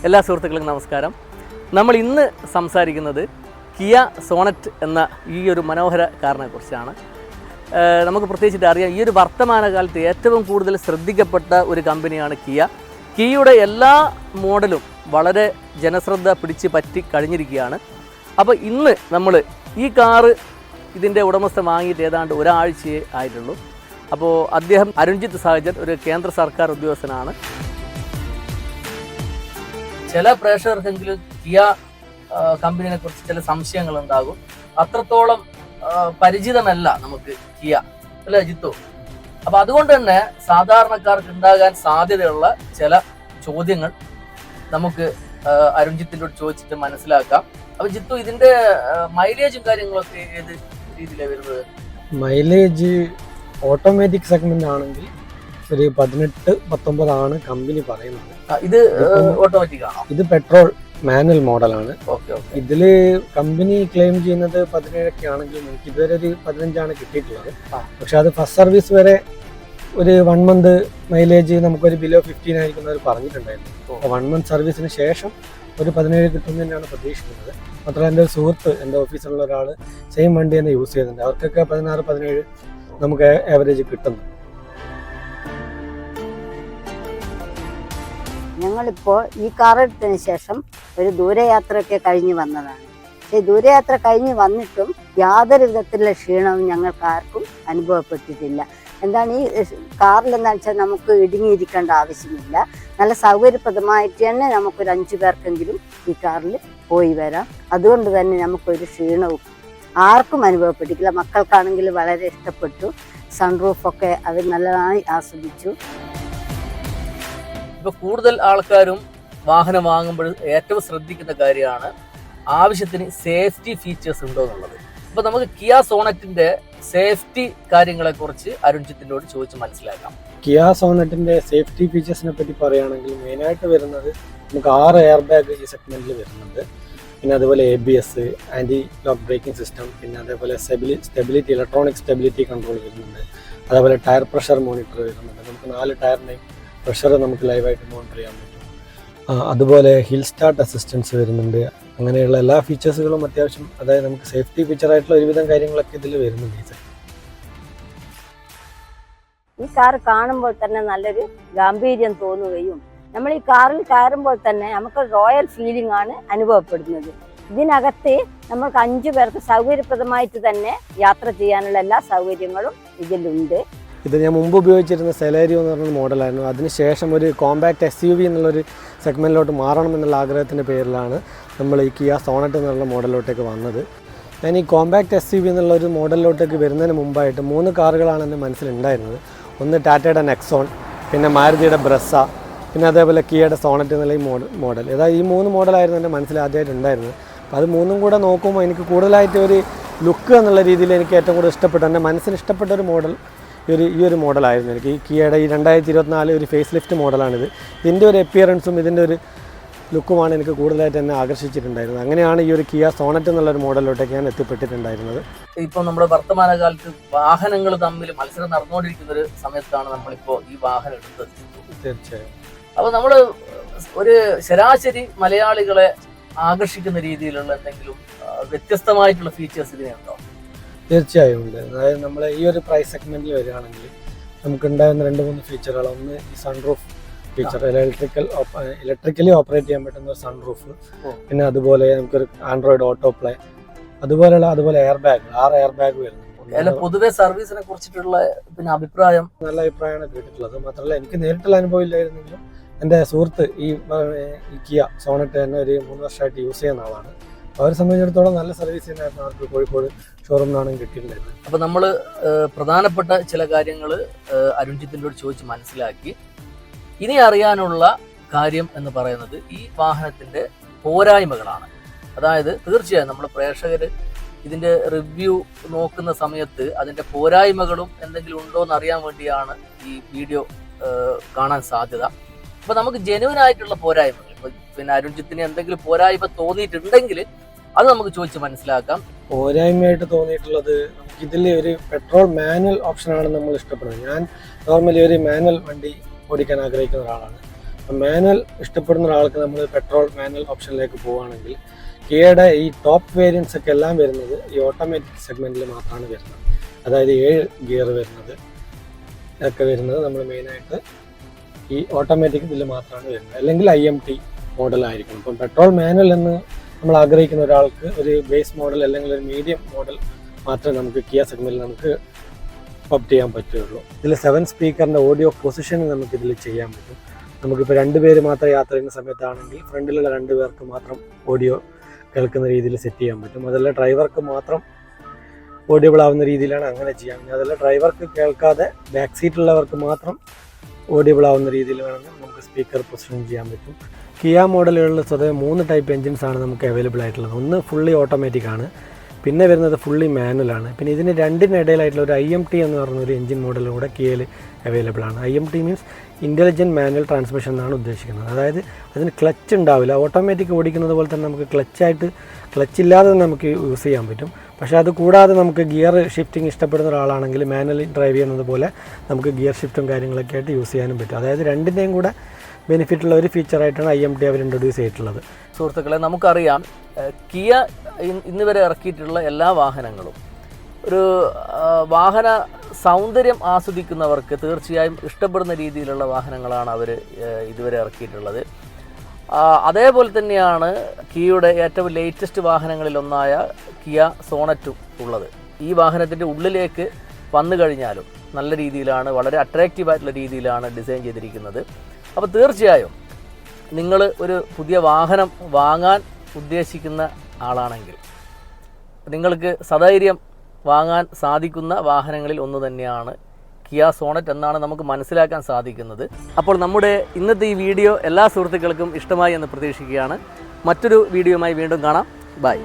എല്ലാ സുഹൃത്തുക്കൾക്കും നമസ്കാരം. നമ്മൾ ഇന്ന് സംസാരിക്കുന്നത് കിയ സോണറ്റ് എന്ന ഈ ഒരു മനോഹര കാറിനെക്കുറിച്ചാണ്. നമുക്ക് പ്രത്യേകിച്ചിട്ട് അറിയാം, ഈ ഒരു വർത്തമാനകാലത്ത് ഏറ്റവും കൂടുതൽ ശ്രദ്ധിക്കപ്പെട്ട ഒരു കമ്പനിയാണ് കിയ. കിയയുടെ എല്ലാ മോഡലും വളരെ ജനശ്രദ്ധ പിടിച്ച് പറ്റി കഴിഞ്ഞിരിക്കുകയാണ്. അപ്പോൾ ഇന്ന് നമ്മൾ ഈ കാറ് ഇതിൻ്റെ ഉടമസ്ഥ വാങ്ങിയിട്ട് ഏതാണ്ട് ഒരാഴ്ചയേ ആയിട്ടുള്ളൂ. അപ്പോൾ അദ്ദേഹം അരുൺജിത്ത് സാഹചർ, ഒരു കേന്ദ്ര സർക്കാർ ഉദ്യോഗസ്ഥനാണ്. ചില പ്രേക്ഷകർക്കെങ്കിലും കിയ കമ്പനിയെ കുറിച്ച് ചില സംശയങ്ങൾ ഉണ്ടാകും. അത്രത്തോളം പരിചിതമല്ല നമുക്ക് കിയ, അല്ലേ ജിത്തു? അപ്പൊ അതുകൊണ്ട് തന്നെ സാധാരണക്കാർക്ക് ഉണ്ടാകാൻ സാധ്യതയുള്ള ചില ചോദ്യങ്ങൾ നമുക്ക് അരുൺജിത്തിനോട് ചോദിച്ചിട്ട് മനസ്സിലാക്കാം. അപ്പൊ ജിത്തു, ഇതിന്റെ മൈലേജും കാര്യങ്ങളൊക്കെ ഏത് രീതിയിലാണ് വരുന്നത്? മൈലേജ് ഓട്ടോമാറ്റിക് സെഗ്മെന്റ് ആണെങ്കിൽ ഒരു 18-19 ആണ് കമ്പനി പറയുന്നത്. ഇത് ഓട്ടോമാറ്റിക് ആണോ? ഇത് പെട്രോൾ മാനുവൽ മോഡലാണ്. ഇതില് കമ്പനി ക്ലെയിം ചെയ്യുന്നത് 17 ആണെങ്കിലും എനിക്ക് ഇതുവരെ ഒരു 15 കിട്ടിയിട്ടുള്ളത്. പക്ഷെ അത് ഫസ്റ്റ് സർവീസ് വരെ ഒരു 1 മന്ത് മൈലേജ് നമുക്കൊരു ബിലോ 15 ആയിരിക്കും അവർ പറഞ്ഞിട്ടുണ്ടായിരുന്നു. അപ്പോൾ 1 മന്ത് സർവീസിന് ശേഷം ഒരു 17 കിട്ടുന്നതിനാണ് പ്രതീക്ഷിക്കുന്നത്. മാത്രമല്ല എൻ്റെ ഒരു സുഹൃത്ത്, എൻ്റെ ഓഫീസിലുള്ള ഒരാൾ സെയിം വണ്ടി തന്നെ യൂസ് ചെയ്യുന്നുണ്ട്. അവർക്കൊക്കെ 16-17 നമുക്ക് ആവറേജ് കിട്ടുന്നു. ഞങ്ങളിപ്പോൾ ഈ കാർ എടുത്തതിന് ശേഷം ഒരു ദൂരയാത്രയൊക്കെ കഴിഞ്ഞ് വന്നതാണ്. പക്ഷേ ദൂരയാത്ര കഴിഞ്ഞ് വന്നിട്ടും യാതൊരു വിധത്തിലുള്ള ക്ഷീണവും ഞങ്ങൾക്ക് ആർക്കും അനുഭവപ്പെട്ടിട്ടില്ല. എന്താണ് ഈ കാറിലെന്ന് വെച്ചാൽ നമുക്ക് ഇടുങ്ങിയിരിക്കേണ്ട ആവശ്യമില്ല. നല്ല സൗകര്യപ്രദമായിട്ട് തന്നെ നമുക്കൊരു 5 പേർക്കെങ്കിലും ഈ കാറിൽ പോയി വരാം. അതുകൊണ്ട് തന്നെ നമുക്കൊരു ക്ഷീണവും ആർക്കും അനുഭവപ്പെട്ടിട്ടില്ല. മക്കൾക്കാണെങ്കിൽ വളരെ ഇഷ്ടപ്പെട്ടു. സൺറൂഫൊക്കെ അവർ നല്ലതായി ആസ്വദിച്ചു. ഇപ്പൊ കൂടുതൽ ആൾക്കാരും വാഹനം വാങ്ങുമ്പോൾ ഏറ്റവും ശ്രദ്ധിക്കുന്ന കാര്യമാണ് ആവശ്യത്തിന് സേഫ്റ്റി ഫീച്ചേഴ്സ് ഉണ്ടോ എന്നുള്ളത്. അപ്പൊ നമുക്ക് കിയ സോണറ്റിന്റെ സേഫ്റ്റി കാര്യങ്ങളെ കുറിച്ച് അരുൺജിത്തിനോട് ചോദിച്ച് മനസ്സിലാക്കാം. കിയ സോണറ്റിന്റെ സേഫ്റ്റി ഫീച്ചേഴ്സിനെ പറ്റി പറയുകയാണെങ്കിൽ മെയിനായിട്ട് വരുന്നത് നമുക്ക് 6 എയർ ബാഗ് ഈ സെഗ്മെന്റിൽ വരുന്നുണ്ട്. പിന്നെ അതുപോലെ ABS, anti lock braking system, പിന്നെ അതേപോലെ സ്റ്റെബിലിറ്റി, ഇലക്ട്രോണിക് സ്റ്റെബിലിറ്റി കൺട്രോൾ വരുന്നുണ്ട്. അതേപോലെ ടയർ പ്രഷർ മോണിറ്റർ വരുന്നുണ്ട്. നമുക്ക് 4 ടയറിനെയും പ്രഷർ നമുക്ക് ലൈവായിട്ട് മോണിറ്റർ ചെയ്യാൻ പറ്റും. അതുപോലെ ഹിൽ സ്റ്റാർട്ട് അസിസ്റ്റൻസ് വരുന്നുണ്ട്. അങ്ങനെയുള്ള എല്ലാ ഫീച്ചേഴ്സുകളും അത്യാവശ്യം, അതായത് നമുക്ക് സേഫ്റ്റി ഫീച്ചറായിട്ടുള്ള ഒരുവിധം കാര്യങ്ങളൊക്കെ ഇതിൽ വരുന്നുണ്ട്. ഈ കാർ കാണുമ്പോൾ തന്നെ നല്ലൊരു ഗാംഭീര്യം തോന്നുകയും നമ്മൾ ഈ കാറിൽ കയറുമ്പോൾ തന്നെ നമുക്ക് റോയൽ ഫീലിംഗ് ആണ് അനുഭവപ്പെടുന്നത്. ഇതിനകത്ത് നമുക്ക് 5 പേർക്ക് സൗകര്യപ്രദമായിട്ട് തന്നെ യാത്ര ചെയ്യാനുള്ള എല്ലാ സൗകര്യങ്ങളും ഇതിലുണ്ട്. ഇത് ഞാൻ മുമ്പ് ഉപയോഗിച്ചിരുന്ന സെലേരിയോ എന്ന് പറഞ്ഞ മോഡലായിരുന്നു. അതിനുശേഷം ഒരു കോമ്പാക്ട് SUV എന്നുള്ളൊരു സെഗ്മെൻറ്റിലോട്ട് മാറണം എന്നുള്ള ആഗ്രഹത്തിൻ്റെ പേരിലാണ് നമ്മൾ ഈ കിയ സോണറ്റ് എന്നുള്ള മോഡലിലോട്ടേക്ക് വന്നത്. ഞാൻ ഈ കോമ്പാക്ട് SUV എന്നുള്ളൊരു മോഡലിലോട്ടേക്ക് വരുന്നതിന് മുമ്പായിട്ട് 3 കാറുകളാണ് എൻ്റെ മനസ്സിലുണ്ടായിരുന്നത്. ഒന്ന് ടാറ്റയുടെ നെക്സോൺ, പിന്നെ മാരുതിയുടെ ബ്രസ, പിന്നെ അതേപോലെ കിയയുടെ സോണറ്റ് എന്നുള്ള ഈ മോഡൽ. അതായത് ഈ 3 മോഡലായിരുന്നു എൻ്റെ മനസ്സിൽ ആദ്യമായിട്ട് ഉണ്ടായിരുന്നത്. അപ്പോൾ അത് 3 കൂടെ നോക്കുമ്പോൾ എനിക്ക് കൂടുതലായിട്ട് ഒരു ലുക്ക് എന്നുള്ള രീതിയിൽ എനിക്ക് ഏറ്റവും കൂടുതൽ ഇഷ്ടപ്പെട്ട, എൻ്റെ മനസ്സിന് ഇഷ്ടപ്പെട്ട ഒരു മോഡൽ ഈ ഒരു മോഡലായിരുന്നു എനിക്ക്. ഈ കിയയുടെ ഈ 2024 ഒരു ഫേസ് ലിഫ്റ്റ് മോഡലാണിത്. ഇതിൻ്റെ ഒരു അപ്പിയറൻസും ഇതിൻ്റെ ഒരു ലുക്കുമാണ് എനിക്ക് കൂടുതലായിട്ട് എന്നെ ആകർഷിച്ചിട്ടുണ്ടായിരുന്നത്. അങ്ങനെയാണ് ഈ ഒരു കിയ സോണറ്റ് എന്നുള്ളൊരു മോഡലിലോട്ടേക്ക് ഞാൻ എത്തിപ്പെട്ടിട്ടുണ്ടായിരുന്നത്. ഇപ്പോൾ നമ്മുടെ വർത്തമാനകാലത്ത് വാഹനങ്ങൾ തമ്മിൽ മത്സരം നടന്നുകൊണ്ടിരിക്കുന്ന ഒരു സമയത്താണ് നമ്മളിപ്പോൾ ഈ വാഹനം എടുത്തത്. തീർച്ചയായും. അപ്പോൾ നമ്മൾ ഒരു ശരാശരി മലയാളികളെ ആകർഷിക്കുന്ന രീതിയിലുള്ള എന്തെങ്കിലും വ്യത്യസ്തമായിട്ടുള്ള ഫീച്ചേഴ്സ് ഇതിനുണ്ടോ? തീർച്ചയായും ഉണ്ട്. അതായത് നമ്മൾ ഈ ഒരു പ്രൈസ് സെഗ്മെന്റിൽ വരികയാണെങ്കിൽ നമുക്ക് ഉണ്ടാകുന്ന 2-3 ഫീച്ചറുകൾ. ഒന്ന് ഈ സൺറൂഫ് ഫീച്ചർ, ഇലക്ട്രിക്കലി ഓപ്പറേറ്റ് ചെയ്യാൻ പറ്റുന്ന ഒരു സൺറൂഫ്. പിന്നെ അതുപോലെ നമുക്കൊരു ആൻഡ്രോയിഡ് ഓട്ടോ പ്ലേ, അതുപോലെ എയർ ബാഗ്, 6 എയർ ബാഗ് വരുന്നുണ്ട്. പൊതുവെ സർവീസിനെ കുറിച്ചിട്ടുള്ള പിന്നെ അഭിപ്രായം, നല്ല അഭിപ്രായമാണ് കേട്ടിട്ടുള്ളത്. മാത്രമല്ല എനിക്ക് നേരിട്ടുള്ള അനുഭവം ഇല്ലായിരുന്നെങ്കിലും എൻ്റെ സുഹൃത്ത് ഈ കിയ സോണറ്റ് തന്നെ ഒരു 3 വർഷമായിട്ട് യൂസ് ചെയ്യുന്ന ആളാണ്. അവരെ സംബന്ധിച്ചിടത്തോളം നല്ല സർവീസ് തന്നെയായിരുന്നു അവർക്ക് കോഴിക്കോട് ഷോറൂമിലാണ് കിട്ടിയിട്ടുണ്ടായിരുന്നത്. അപ്പോൾ നമ്മൾ പ്രധാനപ്പെട്ട ചില കാര്യങ്ങൾ അരുൺജിത്തിനോട് ചോദിച്ച് മനസ്സിലാക്കി. ഇനി അറിയാനുള്ള കാര്യം എന്ന് പറയുന്നത് ഈ വാഹനത്തിൻ്റെ പോരായ്മകളാണ്. അതായത് തീർച്ചയായും നമ്മൾ പ്രേക്ഷകർ ഇതിൻ്റെ റിവ്യൂ നോക്കുന്ന സമയത്ത് അതിൻ്റെ പോരായ്മകളും എന്തെങ്കിലും ഉണ്ടോ എന്ന് അറിയാൻ വേണ്ടിയാണ് ഈ വീഡിയോ കാണാൻ സാധ്യത. അപ്പോൾ നമുക്ക് ജെനുവിനായിട്ടുള്ള പോരായ്മകൾ, ഇപ്പോൾ പിന്നെ അരുൺജിത്തിന് എന്തെങ്കിലും പോരായ്മ തോന്നിയിട്ടുണ്ടെങ്കിൽ അത് നമുക്ക് ചോദിച്ച് മനസ്സിലാക്കാം. പോരായ്മയായിട്ട് തോന്നിയിട്ടുള്ളത് നമുക്കിതിൽ ഒരു പെട്രോൾ മാനുവൽ ഓപ്ഷനാണ് നമ്മൾ ഇഷ്ടപ്പെടുന്നത്. ഞാൻ നോർമലി ഒരു മാനുവൽ വണ്ടി ഓടിക്കാൻ ആഗ്രഹിക്കുന്ന ഒരാളാണ്. മാനുവൽ ഇഷ്ടപ്പെടുന്ന ഒരാൾക്ക് നമ്മൾ പെട്രോൾ മാനുവൽ ഓപ്ഷനിലേക്ക് പോവുകയാണെങ്കിൽ കിയയുടെ ഈ ടോപ്പ് വേരിയൻസ് ഒക്കെ എല്ലാം വരുന്നത് ഈ ഓട്ടോമാറ്റിക് സെഗ്മെൻറ്റിൽ മാത്രമാണ് വരുന്നത്. അതായത് 7 ഗിയർ വരുന്നത് ഒക്കെ വരുന്നത് നമ്മൾ മെയിനായിട്ട് ഈ ഓട്ടോമാറ്റിക് ഇതിൽ മാത്രമാണ് വരുന്നത്. അല്ലെങ്കിൽ IMT മോഡലായിരിക്കും. ഇപ്പം പെട്രോൾ മാനുവൽ എന്ന് നമ്മൾ ആഗ്രഹിക്കുന്ന ഒരാൾക്ക് ഒരു ബേസ് മോഡൽ അല്ലെങ്കിൽ ഒരു മീഡിയം മോഡൽ മാത്രമേ നമുക്ക് കിയ സെഗ്മെൻറ്റിൽ നമുക്ക് ഓപ്റ്റ് ചെയ്യാൻ പറ്റുള്ളൂ. ഇതിൽ 7 സ്പീക്കറിൻ്റെ ഓഡിയോ പൊസിഷനിങ് നമുക്ക് ഇതിൽ ചെയ്യാൻ പറ്റും. നമുക്കിപ്പോൾ 2 പേര് മാത്രം യാത്ര ചെയ്യുന്ന സമയത്താണെങ്കിൽ ഫ്രണ്ടിലുള്ള 2 പേർക്ക് മാത്രം ഓഡിയോ കേൾക്കുന്ന രീതിയിൽ സെറ്റ് ചെയ്യാൻ പറ്റും. അതല്ല ഡ്രൈവർക്ക് മാത്രം ഓഡിയബിൾ ആവുന്ന രീതിയിലാണ് അങ്ങനെ ചെയ്യാൻ പറ്റും. അതല്ല ഡ്രൈവർക്ക് കേൾക്കാതെ ബാക്ക് സീറ്റുള്ളവർക്ക് മാത്രം ഓഡിയബിൾ ആവുന്ന രീതിയിൽ വേണമെങ്കിൽ നമുക്ക് സ്പീക്കർ പൊസിഷൻ ചെയ്യാൻ പറ്റും. കിയ മോഡലുകളിൽ സ്വതവേ 3 ടൈപ്പ് എൻജിൻസാണ് നമുക്ക് അവൈലബിൾ ആയിട്ടുള്ളത്. ഒന്ന് ഫുള്ളി ഓട്ടോമാറ്റിക് ആണ്, പിന്നെ വരുന്നത് ഫുള്ളി മാനുവലാണ്. പിന്നെ ഇതിന് രണ്ടിനിടയിലായിട്ടുള്ള ഒരു IMT എന്ന് പറഞ്ഞൊരു എൻജിൻ മോഡലും കൂടെ കിയയിൽ അവൈലബിൾ ആണ്. IMT means intelligent manual transmission എന്നാണ് ഉദ്ദേശിക്കുന്നത്. അതായത് അതിന് ക്ലച്ച് ഉണ്ടാവില്ല. ഓട്ടോമാറ്റിക് ഓടിക്കുന്നത് പോലെ തന്നെ നമുക്ക് ക്ലച്ച് ഇല്ലാതെ നമുക്ക് യൂസ് ചെയ്യാൻ പറ്റും. പക്ഷേ അത് കൂടാതെ നമുക്ക് ഗിയർ ഷിഫ്റ്റിംഗ് ഇഷ്ടപ്പെടുന്ന ഒരാളാണെങ്കിൽ മാനുവലി ഡ്രൈവ് ചെയ്യുന്നത് പോലെ നമുക്ക് ഗിയർ ഷിഫ്റ്റും കാര്യങ്ങളൊക്കെ ആയിട്ട് യൂസ് ചെയ്യാനും പറ്റും. അതായത് രണ്ടിൻ്റെയും കൂടെ ബെനിഫിറ്റുള്ള ഒരു ഫീച്ചറായിട്ടാണ് IMT അവർ ഇൻട്രൊഡ്യൂസ് ചെയ്തിട്ടുള്ളത്. സുഹൃത്തുക്കളെ, നമുക്കറിയാം കിയ ഇന്ന് വരെ ഇറക്കിയിട്ടുള്ള എല്ലാ വാഹനങ്ങളും ഒരു വാഹന സൗന്ദര്യം ആസ്വദിക്കുന്നവർക്ക് തീർച്ചയായും ഇഷ്ടപ്പെടുന്ന രീതിയിലുള്ള വാഹനങ്ങളാണ് അവർ ഇതുവരെ ഇറക്കിയിട്ടുള്ളത്. അതേപോലെ തന്നെയാണ് കിയയുടെ ഏറ്റവും ലേറ്റസ്റ്റ് വാഹനങ്ങളിലൊന്നായ കിയ സോണറ്റും ഉള്ളത്. ഈ വാഹനത്തിൻ്റെ ഉള്ളിലേക്ക് വന്നു കഴിഞ്ഞാലും നല്ല രീതിയിലാണ്, വളരെ അട്രാക്റ്റീവായിട്ടുള്ള രീതിയിലാണ് ഡിസൈൻ ചെയ്തിരിക്കുന്നത്. അപ്പോൾ തീർച്ചയായും നിങ്ങൾ ഒരു പുതിയ വാഹനം വാങ്ങാൻ ഉദ്ദേശിക്കുന്ന ആളാണെങ്കിൽ നിങ്ങൾക്ക് സധൈര്യം വാങ്ങാൻ സാധിക്കുന്ന വാഹനങ്ങളിൽ ഒന്ന് തന്നെയാണ് കിയ സോണറ്റ് എന്നാണ് നമുക്ക് മനസ്സിലാക്കാൻ സാധിക്കുന്നത്. അപ്പോൾ നമ്മുടെ ഇന്നത്തെ ഈ വീഡിയോ എല്ലാ സുഹൃത്തുക്കൾക്കും ഇഷ്ടമായി എന്ന് പ്രതീക്ഷിക്കുകയാണ്. മറ്റൊരു വീഡിയോയുമായി വീണ്ടും കാണാം. ബൈ.